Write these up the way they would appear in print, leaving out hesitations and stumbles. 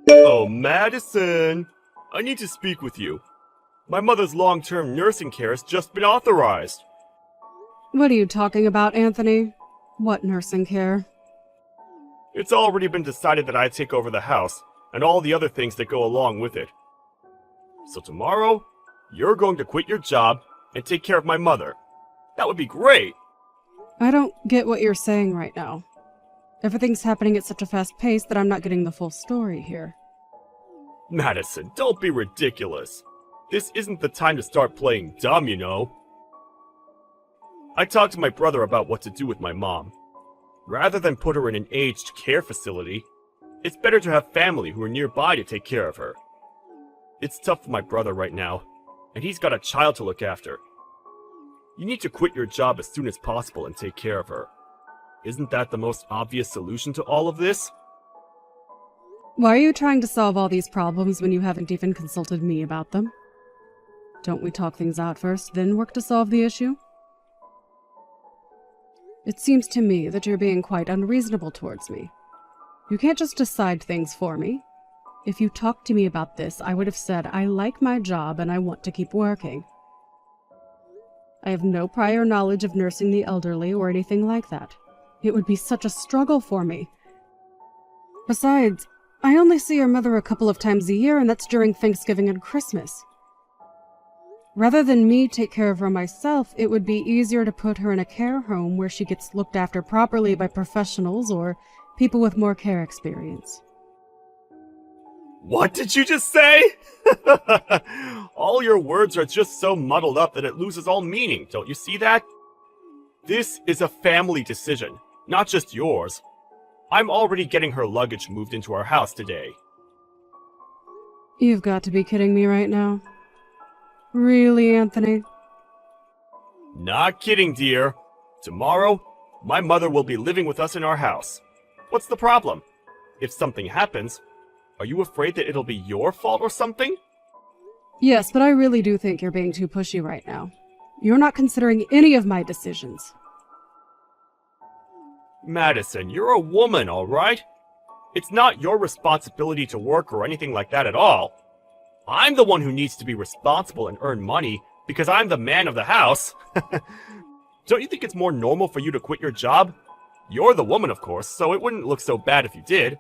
Oh, Madison! I need to speak with you. My mother's long-term nursing care has just been authorized. What are you talking about, Anthony? What nursing care? It's already been decided that I take over the house, and all the other things that go along with it. So tomorrow, you're going to quit your job and take care of my mother. That would be great! I don't get what you're saying right now. Everything's happening at such a fast pace that I'm not getting the full story here. Madison, don't be ridiculous. This isn't the time to start playing dumb, you know. I talked to my brother about what to do with my mom. Rather than put her in an aged care facility, it's better to have family who are nearby to take care of her. It's tough for my brother right now, and he's got a child to look after. You need to quit your job as soon as possible and take care of her. Isn't that the most obvious solution to all of this? Why are you trying to solve all these problems when you haven't even consulted me about them? Don't we talk things out first, then work to solve the issue? It seems to me that you're being quite unreasonable towards me. You can't just decide things for me. If you talked to me about this, I would have said I like my job and I want to keep working. I have no prior knowledge of nursing the elderly or anything like that. It would be such a struggle for me. Besides, I only see your mother a couple of times a year, and that's during Thanksgiving and Christmas. Rather than me take care of her myself, it would be easier to put her in a care home where she gets looked after properly by professionals or people with more care experience. What did you just say? All your words are just so muddled up that it loses all meaning, don't you see that? This is a family decision, not just yours. I'm already getting her luggage moved into our house today. You've got to be kidding me right now. Really, Anthony? Not kidding, dear. Tomorrow, my mother will be living with us in our house. What's the problem? If something happens, are you afraid that it'll be your fault or something? Yes, but I really do think you're being too pushy right now. You're not considering any of my decisions. Madison, you're a woman, all right? It's not your responsibility to work or anything like that at all. I'm the one who needs to be responsible and earn money because I'm the man of the house. Don't you think it's more normal for you to quit your job? You're the woman, of course, so it wouldn't look so bad if you did.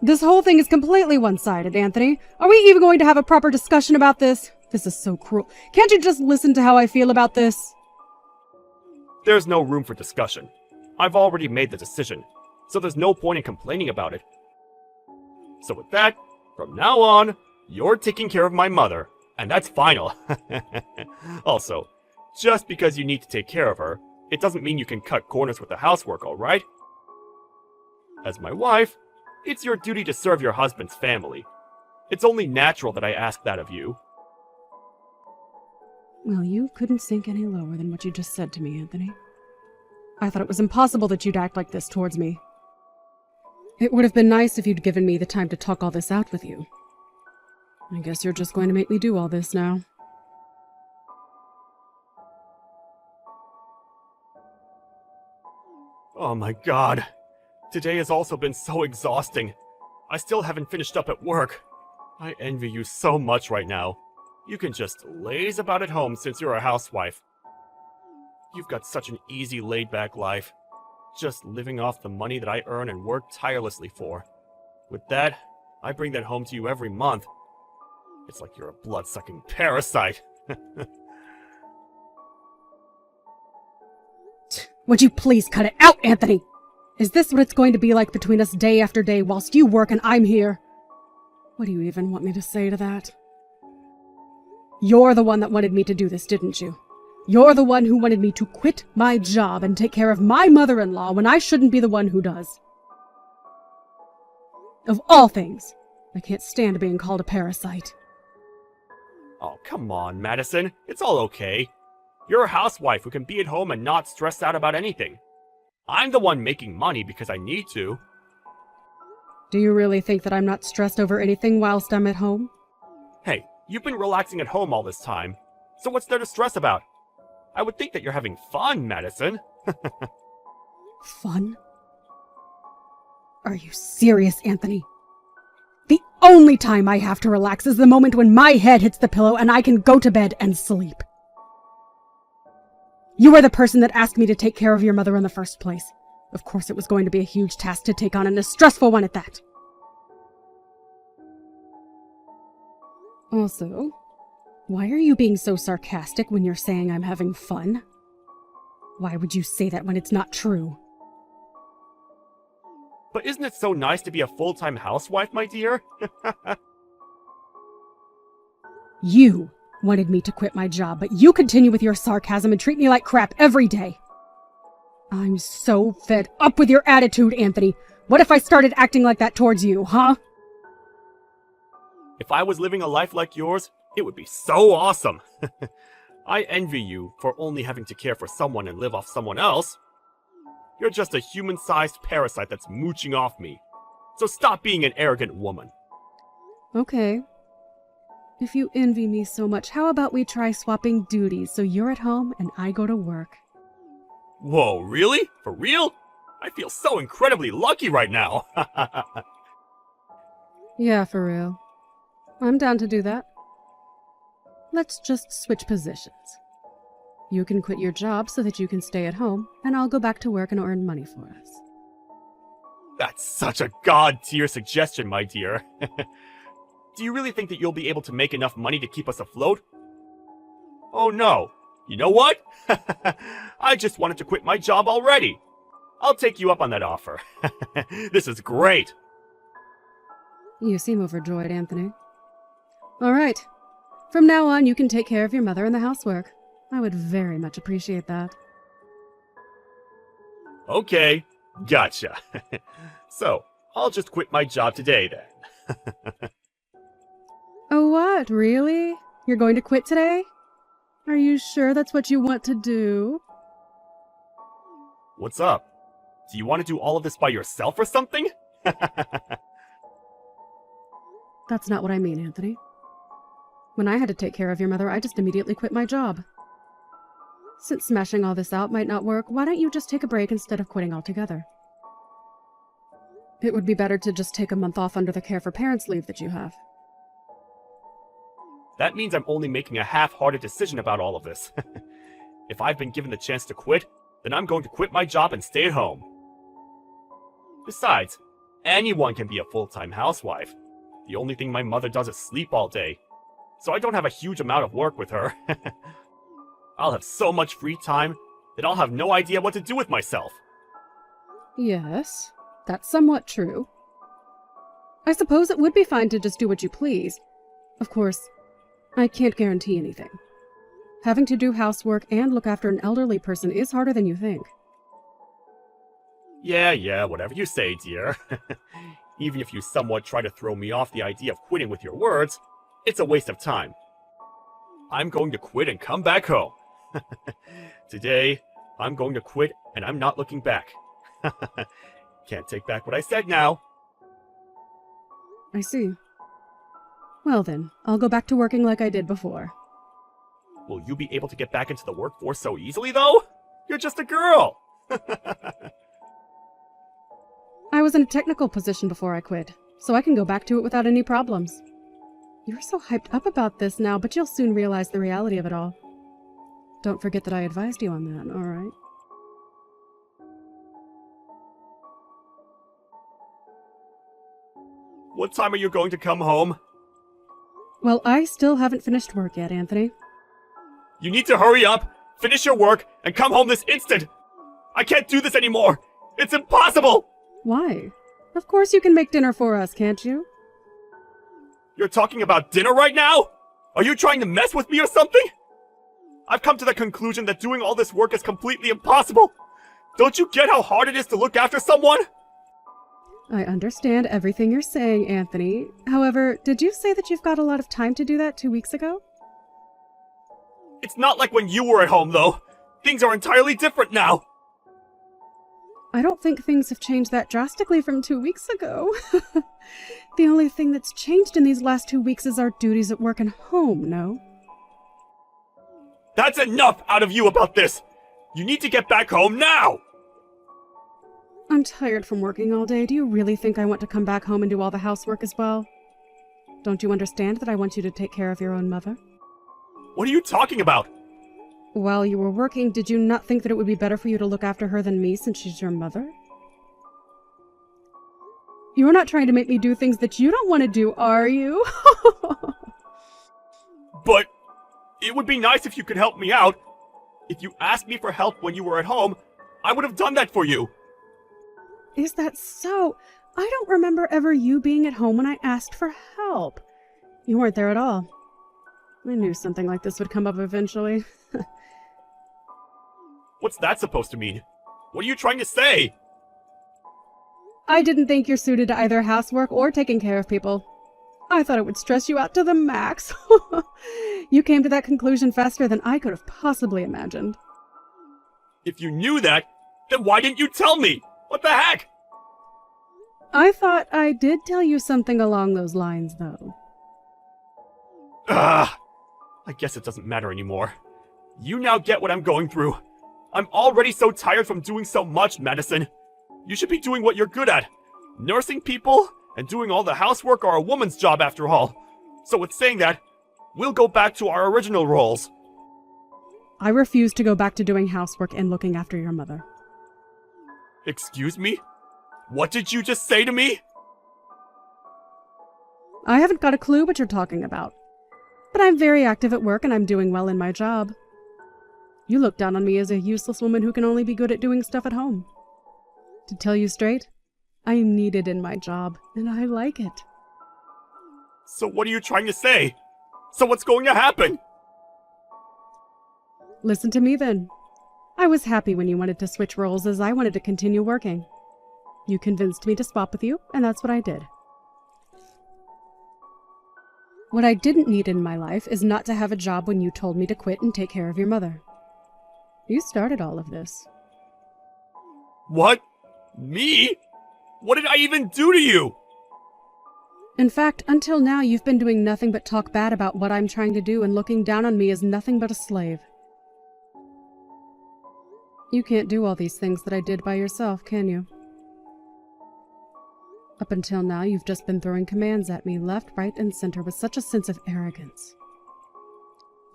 This whole thing is completely one-sided, Anthony. Are we even going to have a proper discussion about this? This is so cruel. Can't you just listen to how I feel about this? There's no room for discussion. I've already made the decision, so there's no point in complaining about it. So with that, from now on, you're taking care of my mother, and that's final. Also, just because you need to take care of her, it doesn't mean you can cut corners with the housework, alright? As my wife, it's your duty to serve your husband's family. It's only natural that I ask that of you. Well, you couldn't sink any lower than what you just said to me, Anthony. I thought it was impossible that you'd act like this towards me. It would have been nice if you'd given me the time to talk all this out with you. I guess you're just going to make me do all this now. Oh my god. Today has also been so exhausting. I still haven't finished up at work. I envy you so much right now. You can just laze about at home since you're a housewife. You've got such an easy, laid-back life. Just living off the money that I earn and work tirelessly for. With that, I bring that home to you every month. It's like you're a blood-sucking parasite. Would you please cut it out, Anthony? Is this what it's going to be like between us day after day whilst you work and I'm here? What do you even want me to say to that? You're the one that wanted me to do this, didn't you? You're the one who wanted me to quit my job and take care of my mother-in-law when I shouldn't be the one who does. Of all things, I can't stand being called a parasite. Oh, come on, Madison. It's all okay. You're a housewife who can be at home and not stress out about anything. I'm the one making money because I need to. Do you really think that I'm not stressed over anything whilst I'm at home? Hey, you've been relaxing at home all this time. So what's there to stress about? I would think that you're having fun, Madison. Fun? Are you serious, Anthony? only time I have to relax is the moment when my head hits the pillow and I can go to bed and sleep. You were the person that asked me to take care of your mother in the first place. Of course it was going to be a huge task to take on and a stressful one at that. Also, why are you being so sarcastic when you're saying I'm having fun? Why would you say that when it's not true? But isn't it so nice to be a full-time housewife, my dear? You wanted me to quit my job, but you continue with your sarcasm and treat me like crap every day. I'm so fed up with your attitude, Anthony. What if I started acting like that towards you, huh? If I was living a life like yours, it would be so awesome. I envy you for only having to care for someone and live off someone else. You're just a human-sized parasite that's mooching off me. So stop being an arrogant woman. Okay. If you envy me so much, how about we try swapping duties so you're at home and I go to work? Whoa, really? For real? I feel so incredibly lucky right now. Yeah, for real. I'm down to do that. Let's just switch positions. You can quit your job so that you can stay at home, and I'll go back to work and earn money for us. That's such a god-tier suggestion, my dear. Do you really think that you'll be able to make enough money to keep us afloat? Oh no. You know what? I just wanted to quit my job already. I'll take you up on that offer. This is great. You seem overjoyed, Anthony. All right. From now on, you can take care of your mother and the housework. I would very much appreciate that. Okay, gotcha. So, I'll just quit my job today then. Oh, what? Really? You're going to quit today? Are you sure that's what you want to do? What's up? Do you want to do all of this by yourself or something? That's not what I mean, Anthony. When I had to take care of your mother, I just immediately quit my job. Since smashing all this out might not work, why don't you just take a break instead of quitting altogether? It would be better to just take a month off under the care for parents leave that you have. That means I'm only making a half-hearted decision about all of this. If I've been given the chance to quit, then I'm going to quit my job and stay at home. Besides, anyone can be a full-time housewife. The only thing my mother does is sleep all day, so I don't have a huge amount of work with her. I'll have so much free time that I'll have no idea what to do with myself. Yes, that's somewhat true. I suppose it would be fine to just do what you please. Of course, I can't guarantee anything. Having to do housework and look after an elderly person is harder than you think. Yeah, whatever you say, dear. Even if you somewhat try to throw me off the idea of quitting with your words, it's a waste of time. I'm going to quit and come back home. Today, I'm going to quit and I'm not looking back. Can't take back what I said now. I see. Well then, I'll go back to working like I did before. Will you be able to get back into the workforce so easily, though? You're just a girl! I was in a technical position before I quit, so I can go back to it without any problems. You're so hyped up about this now, but you'll soon realize the reality of it all. Don't forget that I advised you on that, alright? What time are you going to come home? Well, I still haven't finished work yet, Anthony. You need to hurry up, finish your work, and come home this instant! I can't do this anymore! It's impossible! Why? Of course you can make dinner for us, can't you? You're talking about dinner right now? Are you trying to mess with me or something? I've come to the conclusion that doing all this work is completely impossible! Don't you get how hard it is to look after someone? I understand everything you're saying, Anthony. However, did you say that you've got a lot of time to do that 2 weeks ago? It's not like when you were at home, though. Things are entirely different now. I don't think things have changed that drastically from 2 weeks ago. The only thing that's changed in these last 2 weeks is our duties at work and home, no? That's enough out of you about this! You need to get back home now! I'm tired from working all day. Do you really think I want to come back home and do all the housework as well? Don't you understand that I want you to take care of your own mother? What are you talking about? While you were working, did you not think that it would be better for you to look after her than me since she's your mother? You're not trying to make me do things that you don't want to do, are you? But it would be nice if you could help me out. If you asked me for help when you were at home, I would have done that for you. Is that so? I don't remember ever you being at home when I asked for help. You weren't there at all. I knew something like this would come up eventually. What's that supposed to mean? What are you trying to say? I didn't think you're suited to either housework or taking care of people. I thought it would stress you out to the max. You came to that conclusion faster than I could have possibly imagined. If you knew that, then why didn't you tell me? What the heck? I thought I did tell you something along those lines, though. I guess it doesn't matter anymore. You now get what I'm going through. I'm already so tired from doing so much, Madison. You should be doing what you're good at. Nursing people and doing all the housework are a woman's job after all. So with saying that, we'll go back to our original roles. I refuse to go back to doing housework and looking after your mother. Excuse me? What did you just say to me? I haven't got a clue what you're talking about. But I'm very active at work and I'm doing well in my job. You look down on me as a useless woman who can only be good at doing stuff at home. To tell you straight, I'm needed in my job, and I like it. So what are you trying to say? So what's going to happen? Listen to me then. I was happy when you wanted to switch roles as I wanted to continue working. You convinced me to swap with you, and that's what I did. What I didn't need in my life is not to have a job when you told me to quit and take care of your mother. You started all of this. What? Me? What did I even do to you? In fact, until now you've been doing nothing but talk bad about what I'm trying to do and looking down on me as nothing but a slave. You can't do all these things that I did by yourself, can you? Up until now, you've just been throwing commands at me left, right, and center with such a sense of arrogance.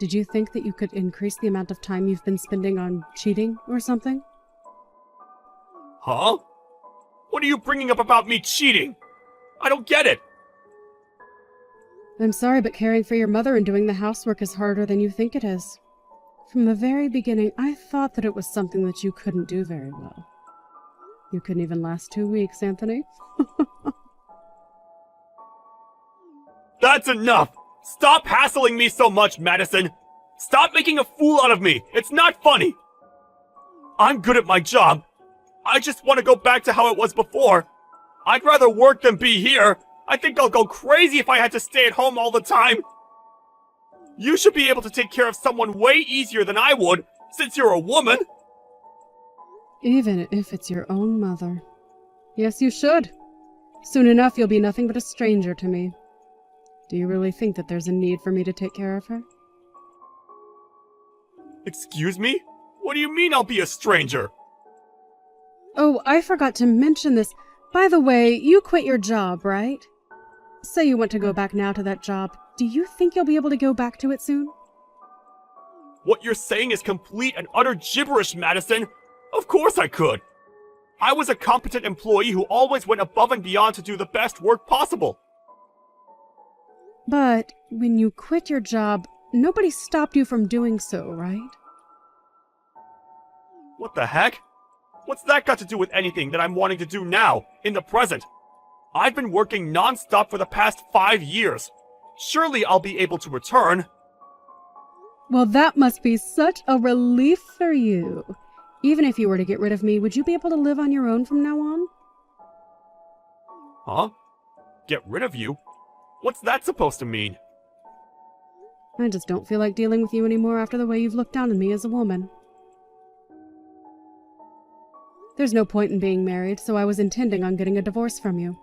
Did you think that you could increase the amount of time you've been spending on cheating or something? Huh? What are you bringing up about me cheating? I don't get it. I'm sorry, but caring for your mother and doing the housework is harder than you think it is. From the very beginning, I thought that it was something that you couldn't do very well. You couldn't even last 2 weeks, Anthony. That's enough! Stop hassling me so much, Madison! Stop making a fool out of me! It's not funny! I'm good at my job. I just want to go back to how it was before. I'd rather work than be here. I think I'll go crazy if I had to stay at home all the time. You should be able to take care of someone way easier than I would, since you're a woman. Even if it's your own mother. Yes, you should. Soon enough, you'll be nothing but a stranger to me. Do you really think that there's a need for me to take care of her? Excuse me? What do you mean I'll be a stranger? Oh, I forgot to mention this. By the way, you quit your job, right? Say you want to go back now to that job. Do you think you'll be able to go back to it soon? What you're saying is complete and utter gibberish, Madison. Of course I could. I was a competent employee who always went above and beyond to do the best work possible. But when you quit your job, nobody stopped you from doing so, right? What the heck? What's that got to do with anything that I'm wanting to do now, in the present? I've been working non-stop for the past 5 years. Surely I'll be able to return. Well, that must be such a relief for you. Even if you were to get rid of me, would you be able to live on your own from now on? Huh? Get rid of you? What's that supposed to mean? I just don't feel like dealing with you anymore after the way you've looked down on me as a woman. There's no point in being married, so I was intending on getting a divorce from you.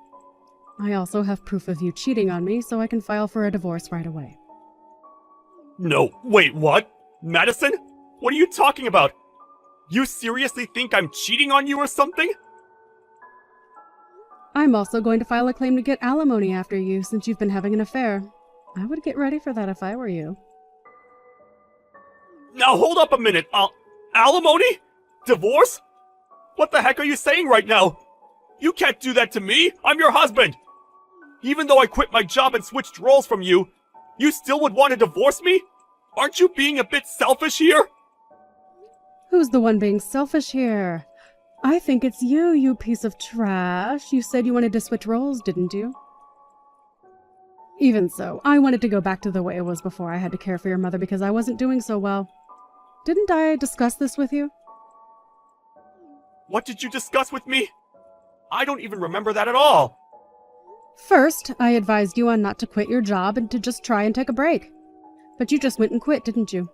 I also have proof of you cheating on me, so I can file for a divorce right away. No, wait, what? Madison? What are you talking about? You seriously think I'm cheating on you or something? I'm also going to file a claim to get alimony after you since you've been having an affair. I would get ready for that if I were you. Now hold up a minute. Alimony? Divorce? What the heck are you saying right now? You can't do that to me. I'm your husband. Even though I quit my job and switched roles from you, you still would want to divorce me? Aren't you being a bit selfish here? Who's the one being selfish here? I think it's you, you piece of trash. You said you wanted to switch roles, didn't you? Even so, I wanted to go back to the way it was before I had to care for your mother because I wasn't doing so well. Didn't I discuss this with you? What did you discuss with me? I don't even remember that at all. First, I advised you on not to quit your job and to just try and take a break. But you just went and quit, didn't you?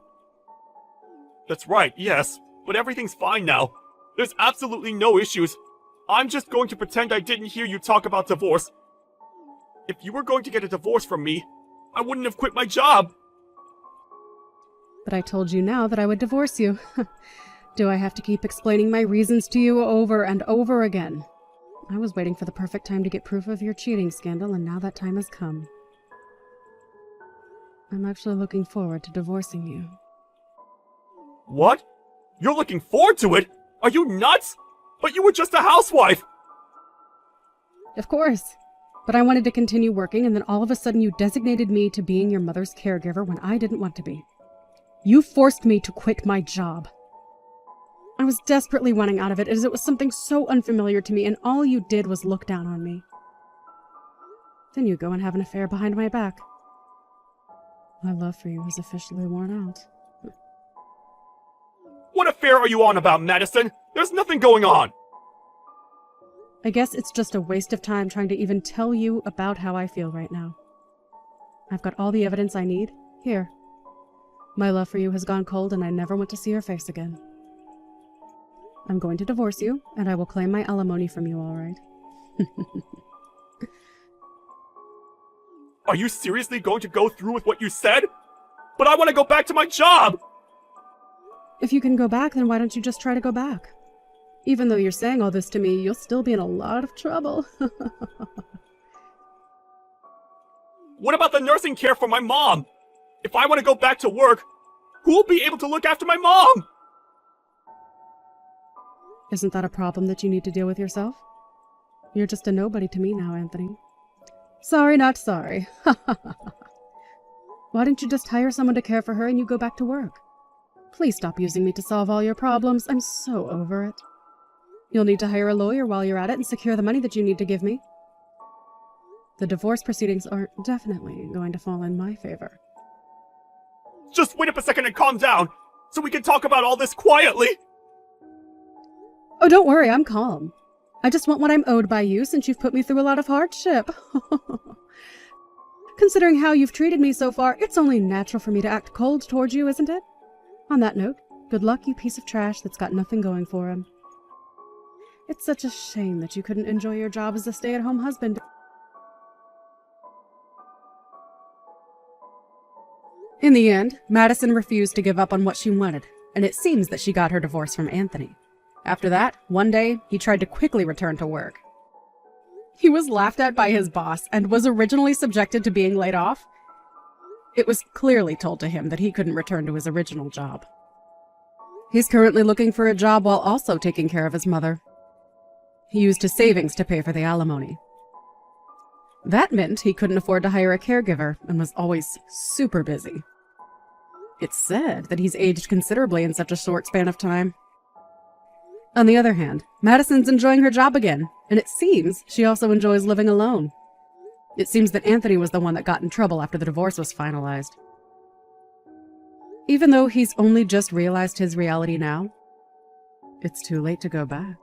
That's right, yes. But everything's fine now. There's absolutely no issues. I'm just going to pretend I didn't hear you talk about divorce. If you were going to get a divorce from me, I wouldn't have quit my job. But I told you now that I would divorce you. Do I have to keep explaining my reasons to you over and over again? I was waiting for the perfect time to get proof of your cheating scandal, and now that time has come. I'm actually looking forward to divorcing you. What? You're looking forward to it? Are you nuts? But you were just a housewife! Of course. But I wanted to continue working, and then all of a sudden you designated me to being your mother's caregiver when I didn't want to be. You forced me to quit my job. I was desperately wanting out of it as it was something so unfamiliar to me, and all you did was look down on me. Then you go and have an affair behind my back. My love for you is officially worn out. What affair are you on about, Madison? There's nothing going on! I guess it's just a waste of time trying to even tell you about how I feel right now. I've got all the evidence I need. Here. My love for you has gone cold and I never want to see your face again. I'm going to divorce you, and I will claim my alimony from you, all right? Are you seriously going to go through with what you said? But I want to go back to my job! If you can go back, then why don't you just try to go back? Even though you're saying all this to me, you'll still be in a lot of trouble. What about the nursing care for my mom? If I want to go back to work, who will be able to look after my mom? Isn't that a problem that you need to deal with yourself? You're just a nobody to me now, Anthony. Sorry, not sorry. Why don't you just hire someone to care for her and you go back to work? Please stop using me to solve all your problems. I'm so over it. You'll need to hire a lawyer while you're at it and secure the money that you need to give me. The divorce proceedings are definitely going to fall in my favor. Just wait up a second and calm down, so we can talk about all this quietly! Oh, don't worry, I'm calm. I just want what I'm owed by you since you've put me through a lot of hardship. Considering how you've treated me so far, it's only natural for me to act cold towards you, isn't it? On that note, good luck, you piece of trash that's got nothing going for him. It's such a shame that you couldn't enjoy your job as a stay-at-home husband. In the end, Madison refused to give up on what she wanted, and it seems that she got her divorce from Anthony. After that, one day, he tried to quickly return to work. He was laughed at by his boss and was originally subjected to being laid off. It was clearly told to him that he couldn't return to his original job. He's currently looking for a job while also taking care of his mother. He used his savings to pay for the alimony. That meant he couldn't afford to hire a caregiver and was always super busy. It's said that he's aged considerably in such a short span of time. On the other hand, Madison's enjoying her job again, and it seems she also enjoys living alone. It seems that Anthony was the one that got in trouble after the divorce was finalized. Even though he's only just realized his reality now, it's too late to go back.